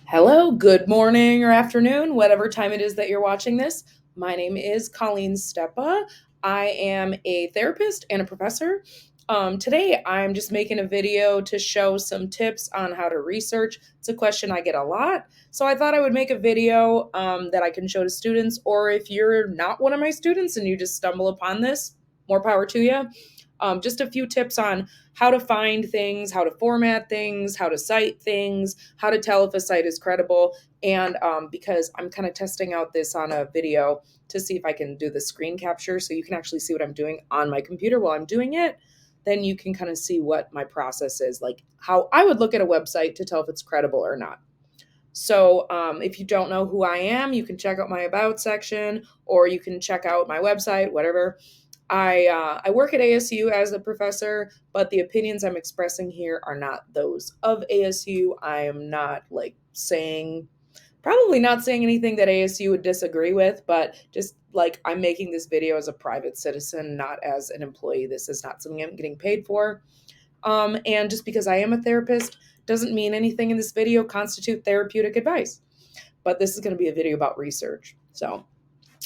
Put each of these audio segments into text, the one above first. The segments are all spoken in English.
Hello, good morning or afternoon, whatever time it is that you're watching this. My name is Colleen Steppa. I am a therapist and a professor. Today, I'm just making a video to show some tips on how to research. It's a question I get a lot, so I thought I would make a video that I can show to students, or if you're not one of my students and you just stumble upon this, more power to you. Just a few tips on how to find things, how to format things, how to cite things, how to tell if a site is credible. And because I'm kind of testing out this on a video to see if I can do the screen capture so you can actually see what I'm doing on my computer while I'm doing it, then you can kind of see what my process is, like how I would look at a website to tell if it's credible or not. So if you don't know who I am, you can check out my about section or you can check out my website, whatever. I work at ASU as a professor, but the opinions I'm expressing here are not those of ASU. I am not probably not saying anything that ASU would disagree with, but just like I'm making this video as a private citizen, not as an employee. This is not something I'm getting paid for. And just because I am a therapist doesn't mean anything in this video constitute therapeutic advice. But this is going to be a video about research. So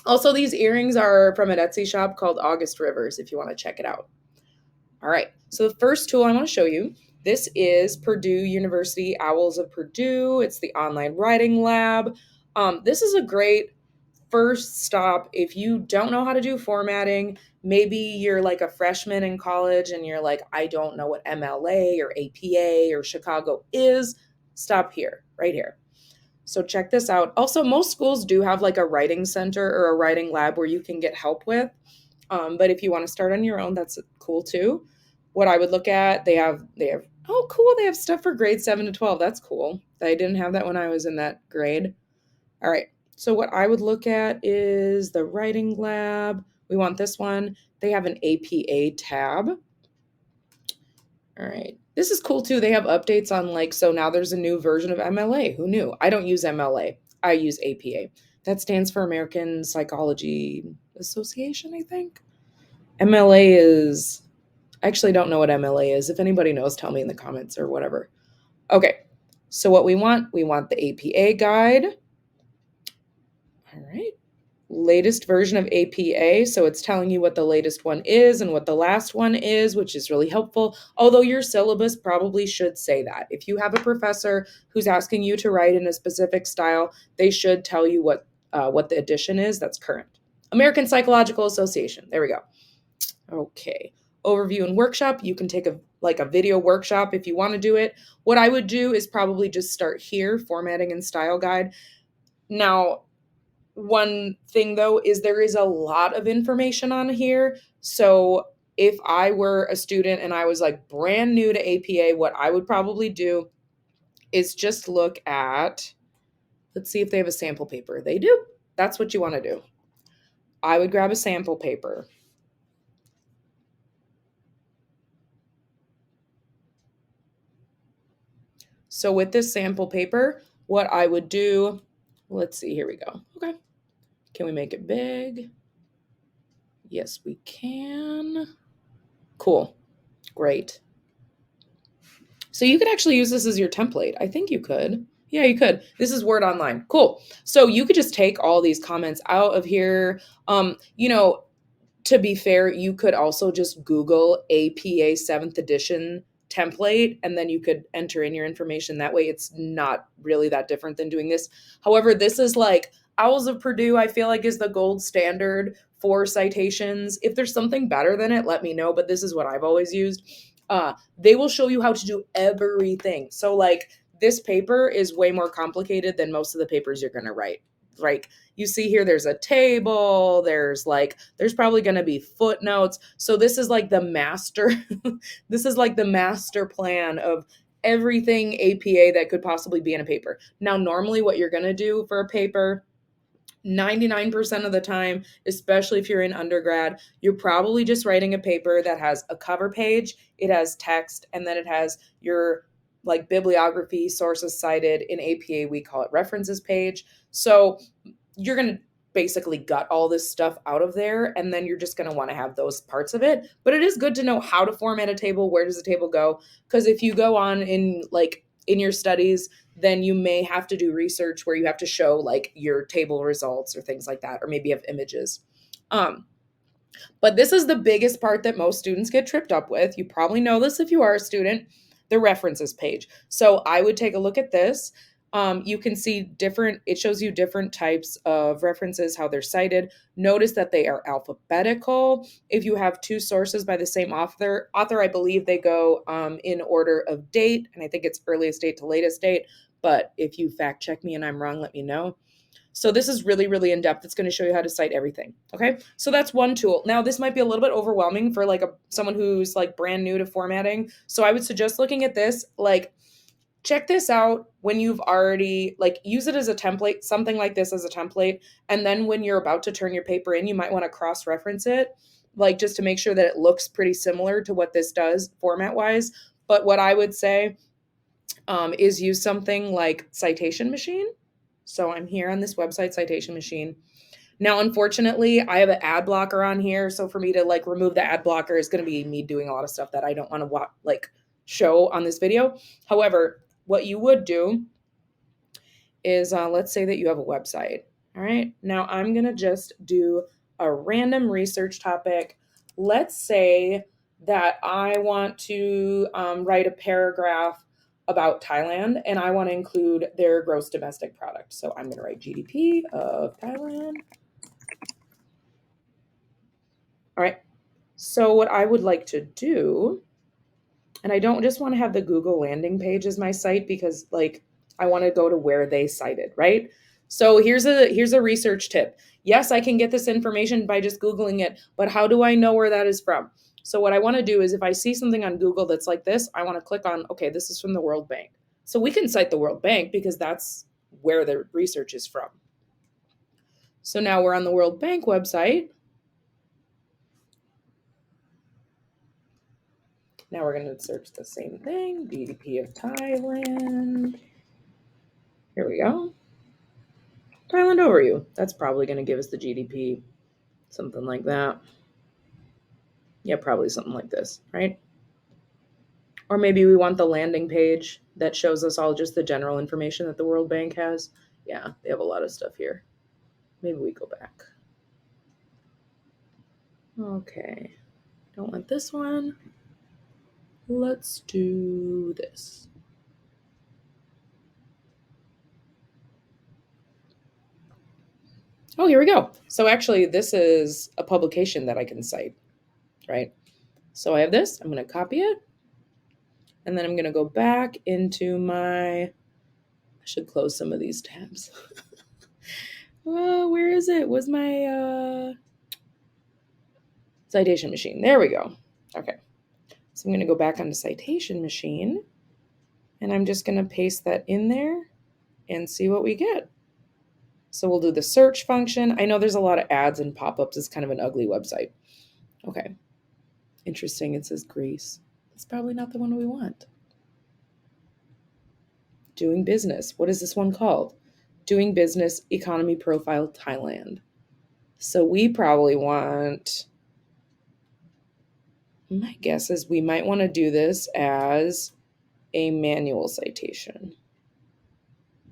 also, these earrings are from an Etsy shop called August Rivers if you want to check it out. All right, so the first tool I want to show you, this is Purdue University Owls of Purdue. It's the online writing lab. This is a great first stop if you don't know how to do formatting. Maybe you're like a freshman in college and you're like, I don't know what MLA or APA or Chicago is. Stop here, right here. So check this out. Also, most schools do have like a writing center or a writing lab where you can get help with. But if you want to start on your own, that's cool too. What I would look at, they have oh cool, they have stuff for grades 7 to 12. That's cool. I didn't have that when I was in that grade. All right. So what I would look at is the writing lab. We want this one. They have an APA tab. All right. This is cool too. They have updates on so now there's a new version of MLA. Who knew? I don't use MLA. I use APA. That stands for American Psychology Association, I think. MLA is, I actually don't know what MLA is. If anybody knows, tell me in the comments or whatever. Okay. So what we want the APA guide. All right. Latest version of APA. So it's telling you what the latest one is and what the last one is, which is really helpful. Although your syllabus probably should say that. If you have a professor who's asking you to write in a specific style, they should tell you what the edition is that's current. American Psychological Association. There we go. Okay. Overview and workshop. You can take a video workshop if you want to do it. What I would do is probably just start here, formatting and style guide. Now, one thing though is there is a lot of information on here. So if I were a student and I was like brand new to APA, what I would probably do is just look at, let's see if they have a sample paper. They do. That's what you want to do. I would grab a sample paper. So with this sample paper, what I would do, let's see, here we go. Okay. Can we make it big? Yes, we can. Cool. Great. So you could actually use this as your template. I think you could. Yeah, you could. This is Word Online. Cool. So you could just take all these comments out of here. To be fair, you could also just Google APA 7th edition template, and then you could enter in your information that way. It's not really that different than doing this. However, this is like Owls of Purdue, I feel like is the gold standard for citations. If there's something better than it, let me know, but this is what I've always used. They will show you how to do everything. So like this paper is way more complicated than most of the papers you're going to write. Like you see here, there's a table, there's probably going to be footnotes. So this is like the master, this is like the master plan of everything APA that could possibly be in a paper. Now, normally what you're going to do for a paper, 99% of the time, especially if you're in undergrad, you're probably just writing a paper that has a cover page, it has text, and then it has your like bibliography, sources cited. In APA, we call it references page. So you're going to basically gut all this stuff out of there, and then you're just going to want to have those parts of it. But it is good to know how to format a table. Where does the table go? Because if you go on in in your studies, then you may have to do research where you have to show like your table results or things like that, or maybe have images. Um, but this is the biggest part that most students get tripped up with. You probably know this if you are a student, the references page. So I would take a look at this. You can see different, it shows you different types of references, how they're cited. Notice that they are alphabetical. If you have two sources by the same author, I believe they go in order of date, and I think it's earliest date to latest date. But if you fact check me and I'm wrong, let me know. So this is really, really in depth. It's going to show you how to cite everything. Okay. So that's one tool. Now this might be a little bit overwhelming for like someone who's like brand new to formatting. So I would suggest looking at this, like check this out when you've already like use it as a template, something like this as a template. And then when you're about to turn your paper in, you might want to cross-reference it, like just to make sure that it looks pretty similar to what this does format wise. But what I would say is use something like Citation Machine. So I'm here on this website, Citation Machine. Now, unfortunately, I have an ad blocker on here. So for me to like remove the ad blocker is going to be me doing a lot of stuff that I don't want to like show on this video. However, what you would do is let's say that you have a website. All right. Now I'm going to just do a random research topic. Let's say that I want to write a paragraph about Thailand and I want to include their gross domestic product. So I'm going to write GDP of Thailand. All right. So what I would like to do, and I don't just want to have the Google landing page as my site because like I want to go to where they cited, right? So here's a research tip. Yes, I can get this information by just Googling it, but how do I know where that is from? So what I want to do is if I see something on Google that's like this, I want to click on, okay, this is from the World Bank. So we can cite the World Bank because that's where the research is from. So now we're on the World Bank website. Now we're going to search the same thing, GDP of Thailand. Here we go. Thailand overview. That's probably going to give us the GDP, something like that. Yeah, probably something like this, right? Or maybe we want the landing page that shows us all just the general information that the World Bank has. Yeah, they have a lot of stuff here. Maybe we go back. Okay, don't want this one. Let's do this. Oh, here we go. So actually, this is a publication that I can cite, right? So I have this. I'm going to copy it. And then I'm going to go back into my, I should close some of these tabs. Where is it? Was my Citation Machine? There we go. Okay. So I'm going to go back onto Citation Machine. And I'm just going to paste that in there and see what we get. So we'll do the search function. I know there's a lot of ads and pop-ups. It's kind of an ugly website. Okay. Interesting. It says Greece. It's probably not the one we want. Doing business. What is this one called? Doing business economy profile Thailand. So we probably want, my guess is we might want to do this as a manual citation,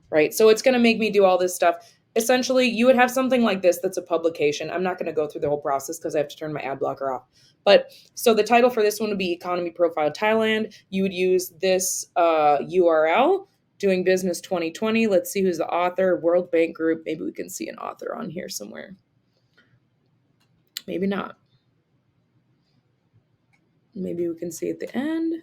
right? So it's going to make me do all this stuff. Essentially, you would have something like this that's a publication. I'm not going to go through the whole process because I have to turn my ad blocker off. But so the title for this one would be Economy Profile Thailand. You would use this URL, Doing Business 2020. Let's see who's the author, World Bank Group. Maybe we can see an author on here somewhere. Maybe not. Maybe we can see at the end.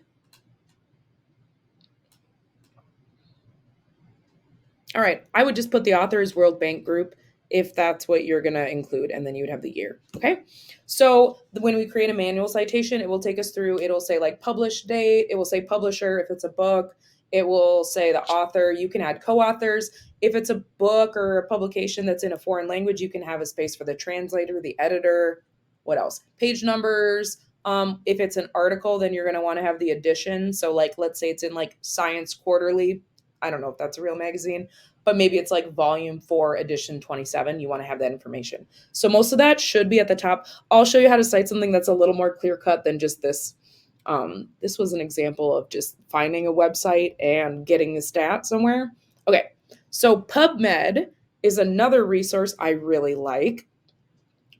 All right, I would just put the author's World Bank Group if that's what you're going to include, and then you would have the year, okay? So when we create a manual citation, it will take us through, it'll say like publish date, it will say publisher if it's a book, it will say the author, you can add co-authors. If it's a book or a publication that's in a foreign language, you can have a space for the translator, the editor, what else? Page numbers. If it's an article, then you're going to want to have the edition. So like, let's say it's in like Science Quarterly. I don't know if that's a real magazine, but maybe it's like volume 4, edition 27. You want to have that information. So most of that should be at the top. I'll show you how to cite something that's a little more clear cut than just this This was an example of just finding a website and getting the stat somewhere. Okay, so PubMed is another resource I really like.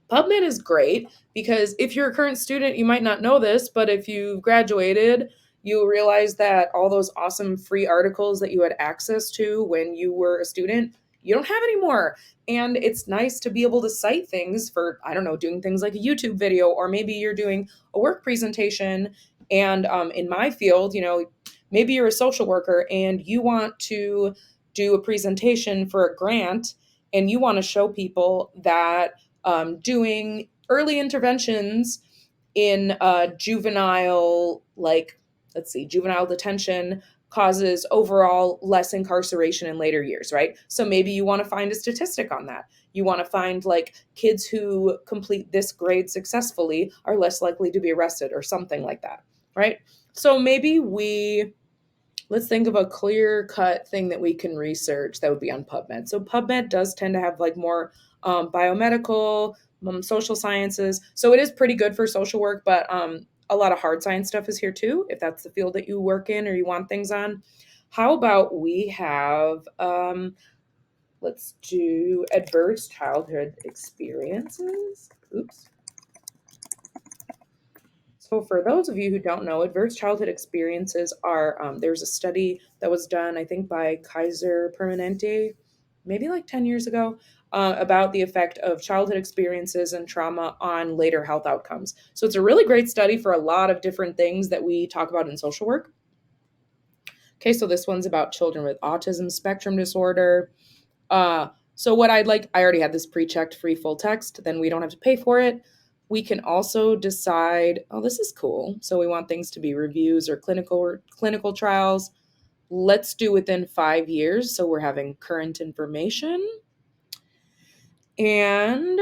PubMed is great because if you're a current student, you might not know this, but if you've graduated, you'll realize that all those awesome free articles that you had access to when you were a student, you don't have anymore. And it's nice to be able to cite things for, I don't know, doing things like a YouTube video, or maybe you're doing a work presentation. And in my field, maybe you're a social worker and you want to do a presentation for a grant, and you want to show people that doing early interventions in juvenile, like, let's see, juvenile detention causes overall less incarceration in later years, right? So maybe you want to find a statistic on that. You want to find like kids who complete this grade successfully are less likely to be arrested or something like that, right? So maybe let's think of a clear cut thing that we can research that would be on PubMed. So PubMed does tend to have like more biomedical, social sciences. So it is pretty good for social work, but a lot of hard science stuff is here too, if that's the field that you work in or you want things on. How about we have, let's do adverse childhood experiences. Oops. So, for those of you who don't know, adverse childhood experiences are there's a study that was done, I think, by Kaiser Permanente, maybe like 10 years ago, about the effect of childhood experiences and trauma on later health outcomes. So, it's a really great study for a lot of different things that we talk about in social work. Okay, so this one's about children with autism spectrum disorder. So what I'd like, I already had this pre-checked free full text, then we don't have to pay for it. We can also decide, oh, this is cool. So we want things to be reviews or clinical trials. Let's do within 5 years. So we're having current information. And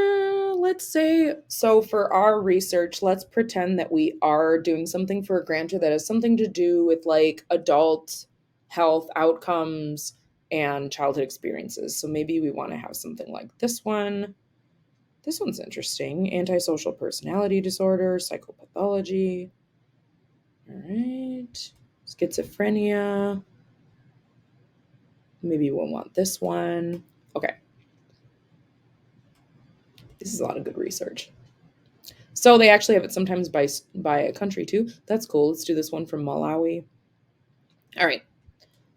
let's say, so for our research, let's pretend that we are doing something for a grantor that has something to do with like adult health outcomes and childhood experiences. So maybe we want to have something like this one. This one's interesting. Antisocial personality disorder, psychopathology. All right. Schizophrenia. Maybe we'll want this one. Okay. This is a lot of good research. So they actually have it sometimes by a country too. That's cool. Let's do this one from Malawi. All right.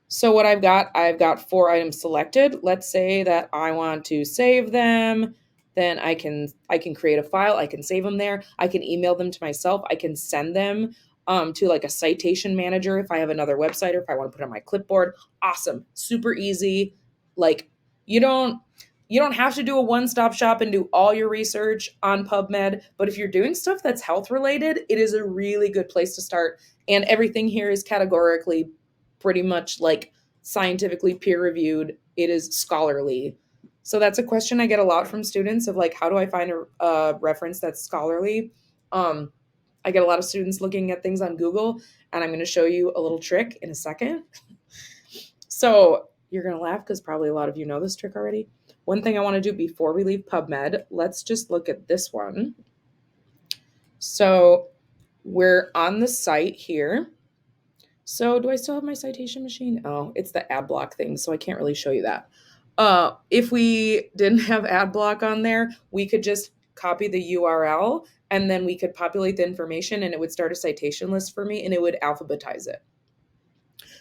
So what I've got 4 items selected. Let's say that I want to save them. Then I can create a file. I can save them there. I can email them to myself. I can send them to like a citation manager if I have another website or if I want to put it on my clipboard. Awesome. Super easy. Like you don't you don't have to do a one-stop shop and do all your research on PubMed, but if you're doing stuff that's health related, it is a really good place to start. And everything here is categorically pretty much like scientifically peer reviewed. It is scholarly. So that's a question I get a lot from students of like, how do I find a reference that's scholarly? Um, I get a lot of students looking at things on Google, and I'm going to show you a little trick in a second. So you're going to laugh because probably a lot of you know this trick already. One thing I want to do before we leave PubMed, let's just look at this one. So we're on the site here. So do I still have my citation machine? Oh, it's the ad block thing, so I can't really show you that. If we didn't have ad block on there, we could just copy the URL and then we could populate the information and it would start a citation list for me and it would alphabetize it.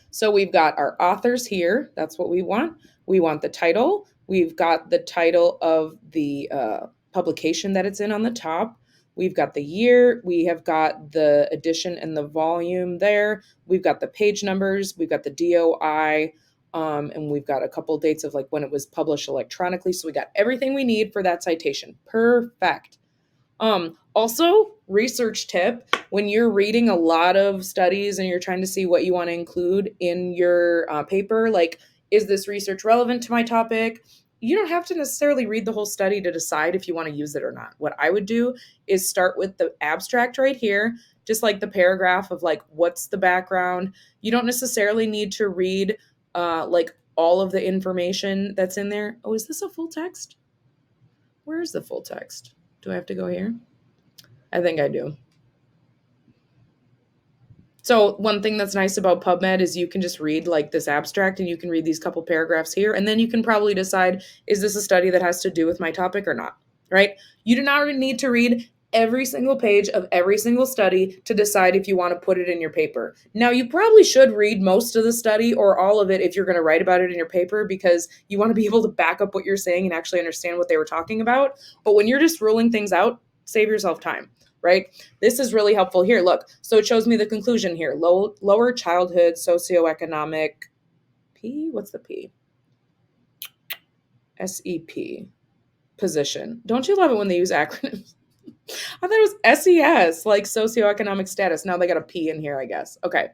So we've got our authors here. That's what we want. We want the title. We've got the title of the publication that it's in on the top. We've got the year. We have got the edition and the volume there. We've got the page numbers. We've got the DOI. And we've got a couple dates of like when it was published electronically. So we got everything we need for that citation. Perfect. Also, research tip, when you're reading a lot of studies and you're trying to see what you want to include in your paper, like, is this research relevant to my topic? You don't have to necessarily read the whole study to decide if you want to use it or not. What I would do is start with the abstract right here, just like the paragraph of like, what's the background? You don't necessarily need to read like all of the information that's in there. Oh, is this a full text? Where is the full text? Do I have to go here? I think I do. So one thing that's nice about PubMed is you can just read like this abstract and you can read these couple paragraphs here, and then you can probably decide, is this a study that has to do with my topic or not, right? You do not need to read every single page of every single study to decide if you want to put it in your paper. Now, you probably should read most of the study or all of it if you're going to write about it in your paper, because you want to be able to back up what you're saying and actually understand what they were talking about. But when you're just ruling things out, save yourself time, right? This is really helpful here. Look, so it shows me the conclusion here. Lower childhood socioeconomic P. What's the P? SEP position. Don't you love it when they use acronyms? I thought it was SES, like socioeconomic status. Now they got a P in here, I guess. Okay.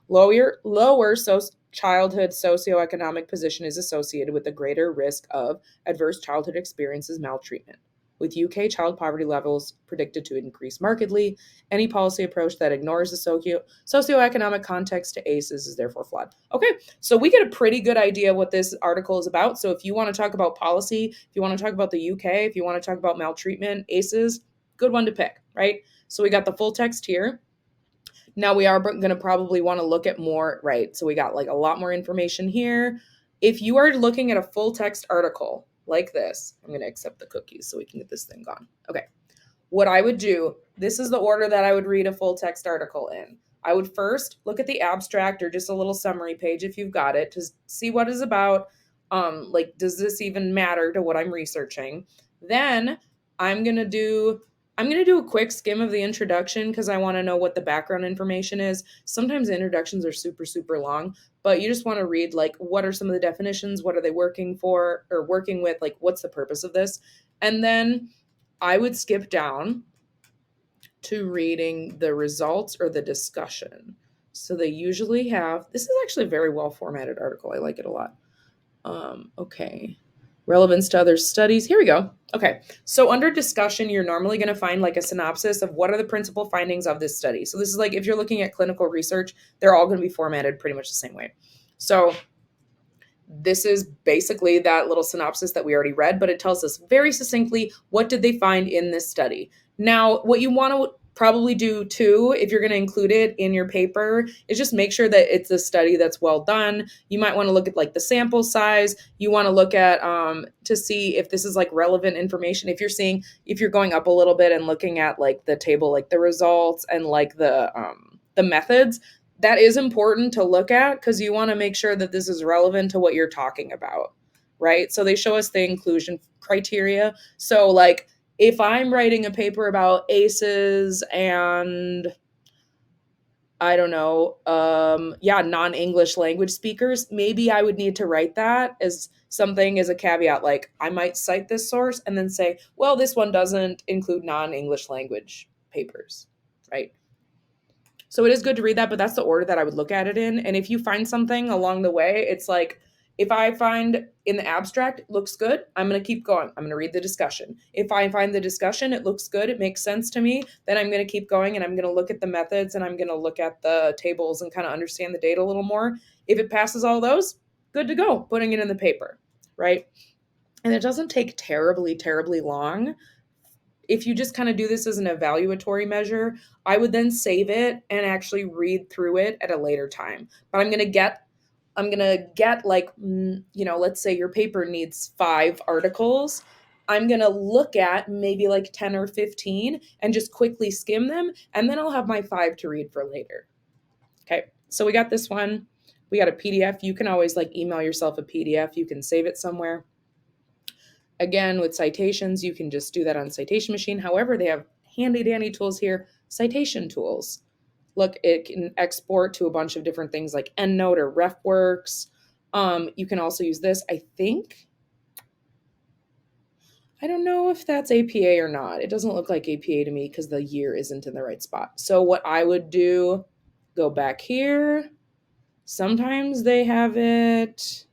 Lower childhood socioeconomic position is associated with a greater risk of adverse childhood experiences, maltreatment. With UK child poverty levels predicted to increase markedly, any policy approach that ignores the socioeconomic context to ACEs is therefore flawed. Okay, so we get a pretty good idea what this article is about. So if you want to talk about policy, if you want to talk about the UK, if you want to talk about maltreatment, ACEs, good one to pick, right? So we got the full text here. Now we are going to probably want to look at more, right? So we got like a lot more information here. If you are looking at a full text article like this, I'm going to accept the cookies so we can get this thing gone. Okay. What I would do, this is the order that I would read a full text article in. I would first look at the abstract or just a little summary page if you've got it to see what it's about. Like, does this even matter to what I'm researching? Then I'm going to do a quick skim of the introduction because I want to know what the background information is. Sometimes the introductions are super, super long, but you just want to read like, what are some of the definitions? What are they working for or working with? Like, what's the purpose of this? And then I would skip down to reading the results or the discussion. So they usually have, this is actually a very well formatted article. I like it a lot. Okay. Relevance to other studies. Here we go. Okay. So under discussion, you're normally going to find like a synopsis of what are the principal findings of this study. So this is like, if you're looking at clinical research, they're all going to be formatted pretty much the same way. So this is basically that little synopsis that we already read, but it tells us very succinctly what did they find in this study. Now, what you want to probably do too, if you're going to include it in your paper, is just make sure that it's a study that's well done. You might want to look at like the sample size. You want to look at to see if this is like relevant information. If you're going up a little bit and looking at like the table, like the results and like the methods, that is important to look at because you want to make sure that this is relevant to what you're talking about, right? So they show us the inclusion criteria. So like if I'm writing a paper about ACEs and I don't know, non-English language speakers, maybe I would need to write that as something as a caveat. Like I might cite this source and then say, well, this one doesn't include non-English language papers, right? So it is good to read that, but that's the order that I would look at it in. And if you find something along the way, it's like, if I find in the abstract, it looks good, I'm going to keep going. I'm going to read the discussion. If I find the discussion, it looks good, it makes sense to me, then I'm going to keep going and I'm going to look at the methods and I'm going to look at the tables and kind of understand the data a little more. If it passes all those, good to go, putting it in the paper, right? And it doesn't take terribly, terribly long. If you just kind of do this as an evaluatory measure, I would then save it and actually read through it at a later time. But I'm going to get like, let's say your paper needs 5 articles. I'm going to look at maybe like 10 or 15 and just quickly skim them. And then I'll have my 5 to read for later. Okay. So we got this one. We got a PDF. You can always like email yourself a PDF. You can save it somewhere. Again, with citations, you can just do that on Citation Machine. However, they have handy dandy tools here, citation tools. Look, it can export to a bunch of different things like EndNote or RefWorks. You can also use this. I don't know if that's APA or not. It doesn't look like APA to me because the year isn't in the right spot. So what I would do, go back here. Sometimes they have it.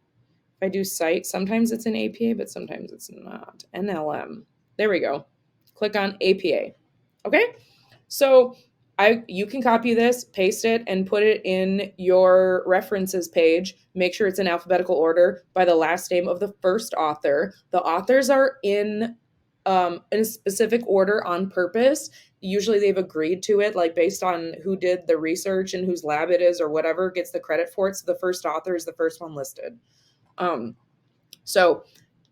If I do cite, sometimes it's in APA, but sometimes it's not. NLM. There we go. Click on APA. Okay. So you can copy this, paste it, and put it in your references page. Make sure it's in alphabetical order by the last name of the first author. The authors are in a specific order on purpose. usually they've agreed to it, like based on who did the research and whose lab it is or whatever gets the credit for it. So the first author is the first one listed. So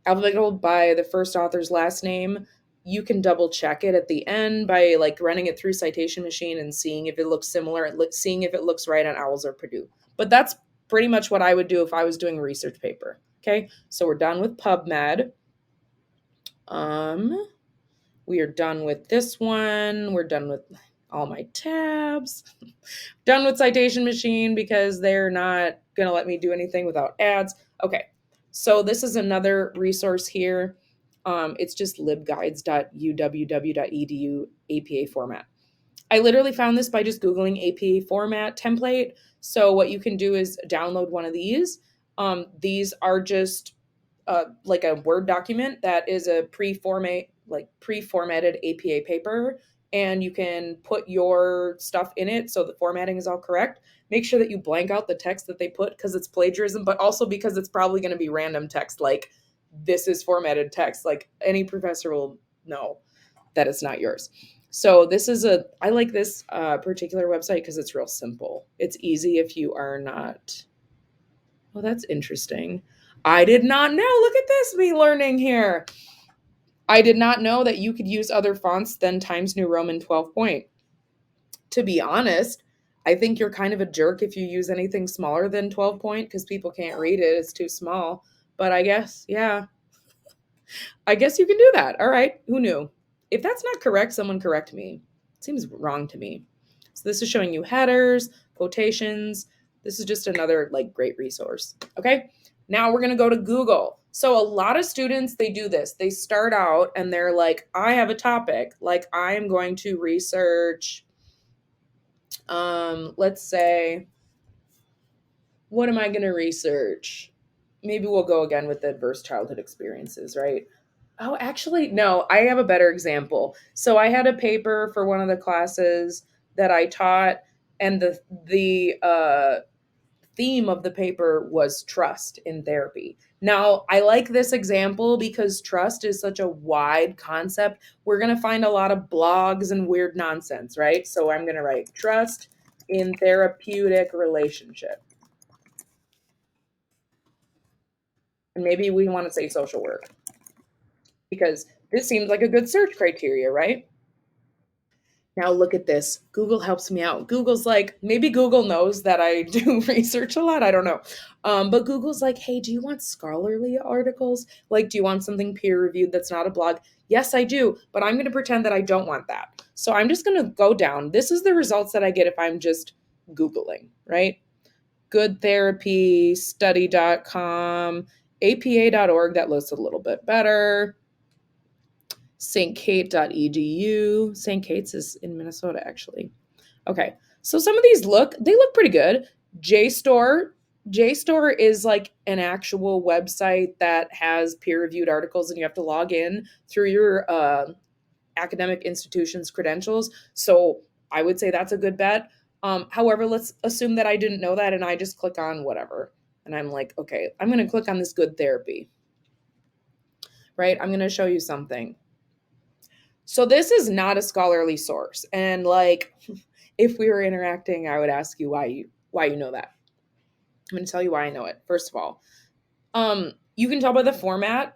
alphabetical by the first author's last name. You can double check it at the end by like running it through Citation Machine and seeing if it looks similar, seeing if it looks right on Owls or Purdue. But that's pretty much what I would do if I was doing a research paper. Okay, so we're done with PubMed. We are done with this one. We're done with all my tabs. Done with Citation Machine because they're not going to let me do anything without ads. Okay, so this is another resource here. It's just libguides.uww.edu APA format. I literally found this by just Googling APA format template. So what you can do is download one of these. These are just like a Word document that is a pre-formatted APA paper, and you can put your stuff in it so the formatting is all correct. Make sure that you blank out the text that they put because it's plagiarism, but also because it's probably going to be random text, like this is formatted text. Like any professor will know that it's not yours. So I like this particular website because it's real simple. It's easy if you are not. Well, that's interesting. I did not know. Look at this, me learning here. I did not know that you could use other fonts than Times New Roman 12 point. To be honest, I think you're kind of a jerk if you use anything smaller than 12 point because people can't read it. It's too small. But I guess, yeah, I guess you can do that. All right. Who knew? If that's not correct, someone correct me. It seems wrong to me. So this is showing you headers, quotations. This is just another like great resource. Okay. Now we're going to go to Google. So a lot of students, they do this. They start out and they're like, I have a topic. Like I'm going to research, let's say, what am I going to research? Maybe we'll go again with adverse childhood experiences, right? Oh, actually, no, I have a better example. So I had a paper for one of the classes that I taught, and the theme of the paper was trust in therapy. Now, I like this example because trust is such a wide concept. We're going to find a lot of blogs and weird nonsense, right? So I'm going to write trust in therapeutic relationship. And maybe we want to say social work because this seems like a good search criteria, right? Now look at this. Google helps me out. Google's like, maybe Google knows that I do research a lot. I don't know. But Google's like, hey, do you want scholarly articles? Like, do you want something peer reviewed that's not a blog? Yes, I do. But I'm going to pretend that I don't want that. So I'm just going to go down. This is the results that I get if I'm just Googling, right? Good Therapy, study.com, apa.org. That looks a little bit better. stkate.edu. St. Kate's is in Minnesota, actually. Okay, so some of these they look pretty good. JSTOR is like an actual website that has peer-reviewed articles, and you have to log in through your academic institution's credentials. So I would say that's a good bet. However, let's assume that I didn't know that, and I just click on whatever. And I'm like, okay, I'm going to click on this Good Therapy, right? I'm going to show you something. So this is not a scholarly source. And like, if we were interacting, I would ask you why you know that. I'm going to tell you why I know it. First of all, you can tell by the format.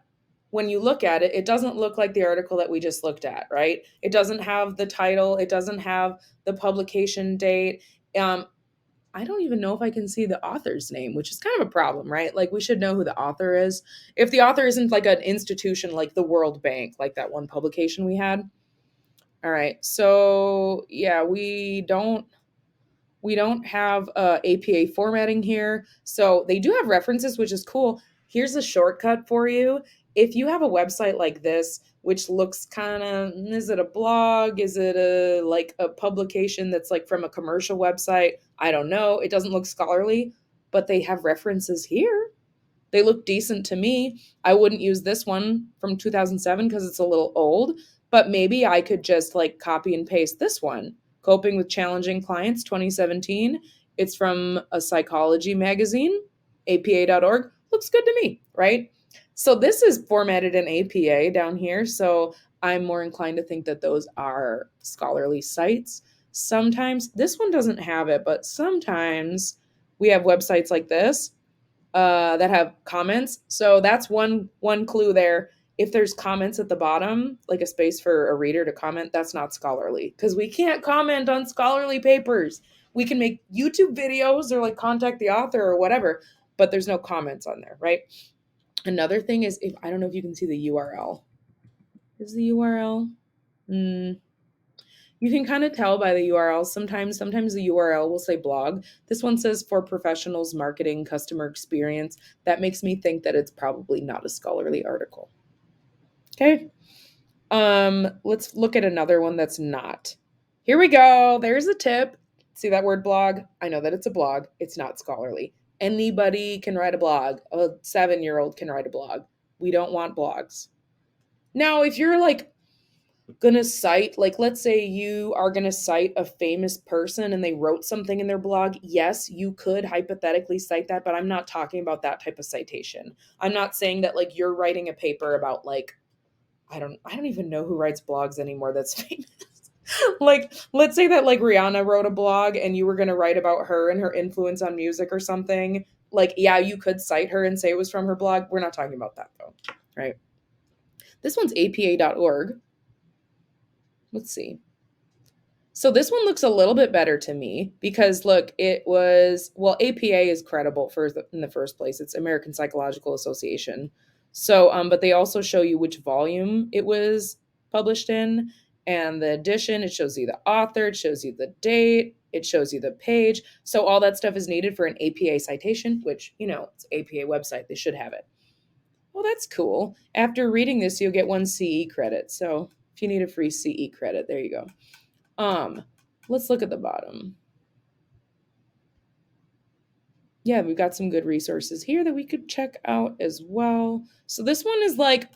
When you look at it, it doesn't look like the article that we just looked at, right? It doesn't have the title. It doesn't have the publication date. I don't even know if I can see the author's name, which is kind of a problem, right? Like we should know who the author is. If the author isn't like an institution like the World Bank, like that one publication we had. All right. So yeah, we don't have APA formatting here. So they do have references, which is cool. Here's a shortcut for you. If you have a website like this, which looks kind of, is it a blog? Is it a publication that's like from a commercial website? I don't know. It doesn't look scholarly, but they have references here. They look decent to me. I wouldn't use this one from 2007 because it's a little old, but maybe I could just like copy and paste this one. Coping with Challenging Clients 2017. It's from a psychology magazine, apa.org. Looks good to me, right? So this is formatted in APA down here. So I'm more inclined to think that those are scholarly sites. Sometimes, this one doesn't have it, but sometimes we have websites like this that have comments. So that's one clue there. If there's comments at the bottom, like a space for a reader to comment, that's not scholarly because we can't comment on scholarly papers. We can make YouTube videos or like contact the author or whatever, but there's no comments on there, right? Another thing is, if I don't know if you can see the URL. Is the URL? Mm, you can kind of tell by the URL. Sometimes the URL will say blog. This one says for professionals, marketing, customer experience. That makes me think that it's probably not a scholarly article. Okay. Let's look at another one that's not. Here we go. There's a tip. See that word blog? I know that it's a blog. It's not scholarly. Anybody can write a blog. A 7-year-old can write a blog. We don't want blogs. Now, if you're like gonna cite, like, let's say you are gonna cite a famous person and they wrote something in their blog, yes, you could hypothetically cite that, but I'm not talking about that type of citation. I'm not saying that like you're writing a paper about like I don't even know who writes blogs anymore that's famous. Like, let's say that like Rihanna wrote a blog and you were gonna write about her and her influence on music or something. Like, yeah, you could cite her and say it was from her blog. We're not talking about that though, right? This one's apa.org. Let's see. So this one looks a little bit better to me because look, it was, well, APA is credible in the first place. It's American Psychological Association. So, but they also show you which volume it was published in and the edition. It shows you the author, it shows you the date, it shows you the page. So all that stuff is needed for an APA citation, which, it's APA website. They should have it. Well, that's cool. After reading this, you'll get 1 CE credit. So if you need a free CE credit, there you go. Let's look at the bottom. Yeah, we've got some good resources here that we could check out as well. So this one is like,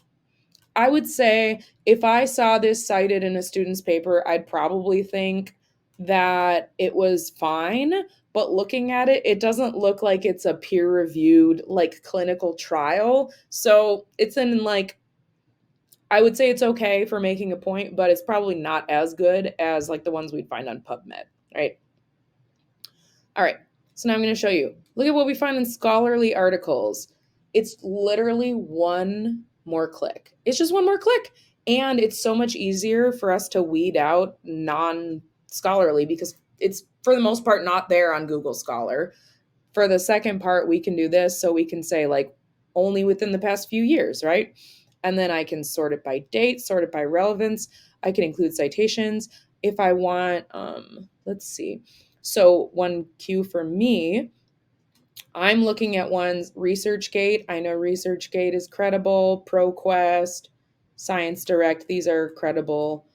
I would say if I saw this cited in a student's paper, I'd probably think that it was fine. But looking at it, it doesn't look like it's a peer-reviewed, like clinical trial. So it's in like, I would say it's okay for making a point, but it's probably not as good as like the ones we'd find on PubMed, right? All right, so now I'm going to show you. Look at what we find in scholarly articles. It's literally one more click. It's just one more click. And it's so much easier for us to weed out non-scholarly because it's, for the most part, not there on Google Scholar. For the second part, we can do this. So we can say, like, only within the past few years, right? And then I can sort it by date, sort it by relevance. I can include citations. If I want, let's see. So one cue for me, I'm looking at one's ResearchGate. I know ResearchGate is credible. ProQuest, Science Direct, these are credible.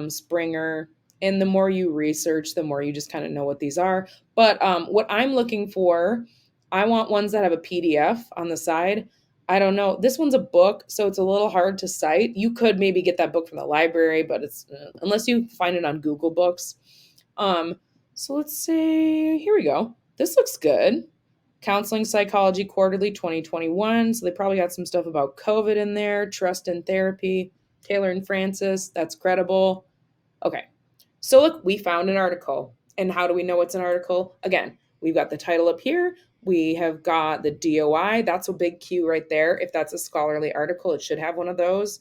Springer. And the more you research, the more you just kind of know what these are. But what I'm looking for, I want ones that have a PDF on the side. I don't know. This one's a book, so it's a little hard to cite. You could maybe get that book from the library, but it's unless you find it on Google Books. So let's say, here we go. This looks good. Counseling Psychology Quarterly 2021. So they probably got some stuff about COVID in there. Trust in Therapy. Taylor and Francis. That's credible. Okay. So look, we found an article. And how do we know it's an article? Again, we've got the title up here. We have got the DOI. That's a big cue right there. If that's a scholarly article, it should have one of those.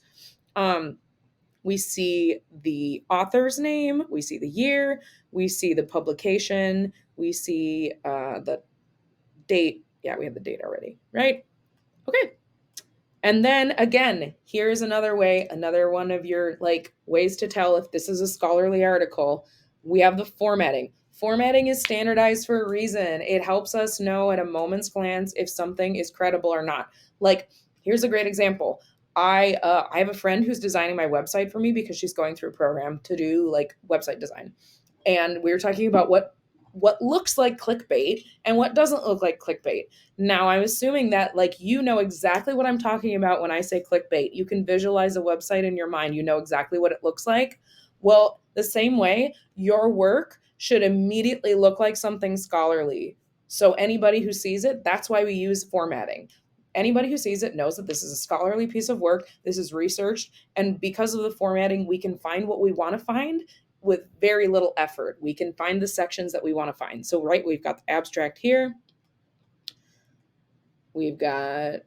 We see the author's name. We see the year. We see the publication. We see the date. Yeah, we have the date already, right? Okay. And then again, here's another way, another one of your like ways to tell if this is a scholarly article. We have the formatting. Formatting is standardized for a reason. It helps us know at a moment's glance if something is credible or not. Like, here's a great example. I have a friend who's designing my website for me because she's going through a program to do like website design. And we were talking about what looks like clickbait and what doesn't look like clickbait. Now, I'm assuming that like you know exactly what I'm talking about when I say clickbait. You can visualize a website in your mind. You know exactly what it looks like. Well, the same way, your work should immediately look like something scholarly. So anybody who sees it, that's why we use formatting. anybody who sees it knows that this is a scholarly piece of work. This is researched. And because of the formatting, we can find what we want to find with very little effort. We can find the sections that we want to find. So, right, we've got the abstract here. We've got,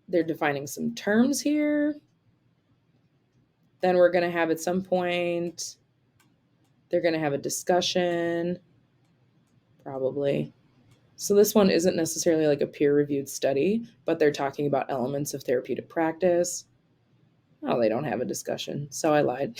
they're defining some terms here. Then we're going to have at some point, they're going to have a discussion, probably. So this one isn't necessarily like a peer-reviewed study, but they're talking about elements of therapeutic practice. Oh, they don't have a discussion, so I lied.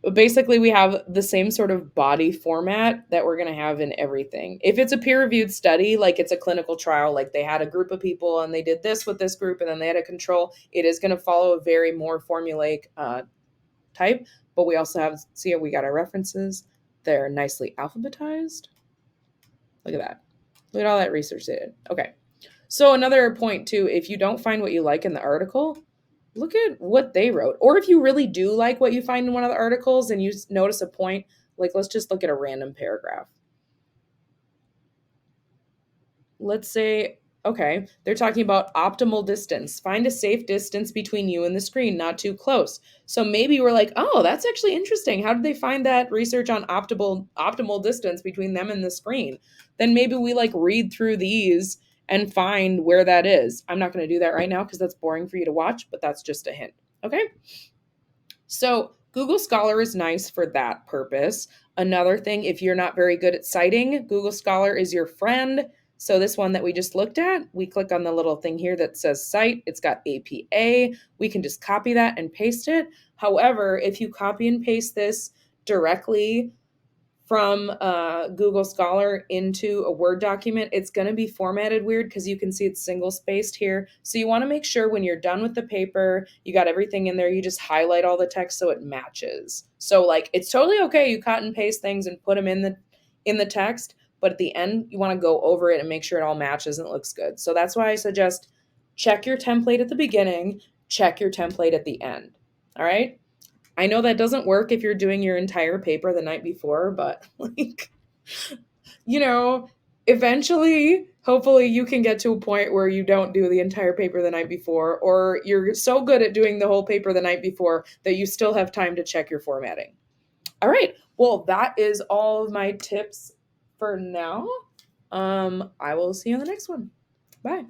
But basically, we have the same sort of body format that we're going to have in everything. If it's a peer-reviewed study, like it's a clinical trial, like they had a group of people and they did this with this group and then they had a control, it is going to follow a very more formulaic type. But we also have, see, we got our references. They're nicely alphabetized. Look at that. Look at all that research they did. Okay. So another point too, if you don't find what you like in the article, look at what they wrote. Or if you really do like what you find in one of the articles and you notice a point, like let's just look at a random paragraph. Let's say, okay, they're talking about optimal distance. Find a safe distance between you and the screen, not too close. So maybe we're like, oh, that's actually interesting. How did they find that research on optimal distance between them and the screen? Then maybe we like read through these and find where that is. I'm not going to do that right now because that's boring for you to watch, but that's just a hint. Okay. So Google Scholar is nice for that purpose. Another thing, if you're not very good at citing, Google Scholar is your friend. So this one that we just looked at, we click on the little thing here that says cite. It's got APA. We can just copy that and paste it. However, if you copy and paste this directly from Google Scholar into a Word document, it's going to be formatted weird because you can see it's single spaced here. So you want to make sure when you're done with the paper, you got everything in there, you just highlight all the text so it matches. So like it's totally okay, you cut and paste things and put them in the text, but at the end you want to go over it and make sure it all matches and it looks good. So that's why I suggest check your template at the beginning, check your template at the end. All right? I know that doesn't work if you're doing your entire paper the night before, but like, eventually, hopefully you can get to a point where you don't do the entire paper the night before, or you're so good at doing the whole paper the night before that you still have time to check your formatting. All right. Well, that is all of my tips for now. I will see you on the next one. Bye.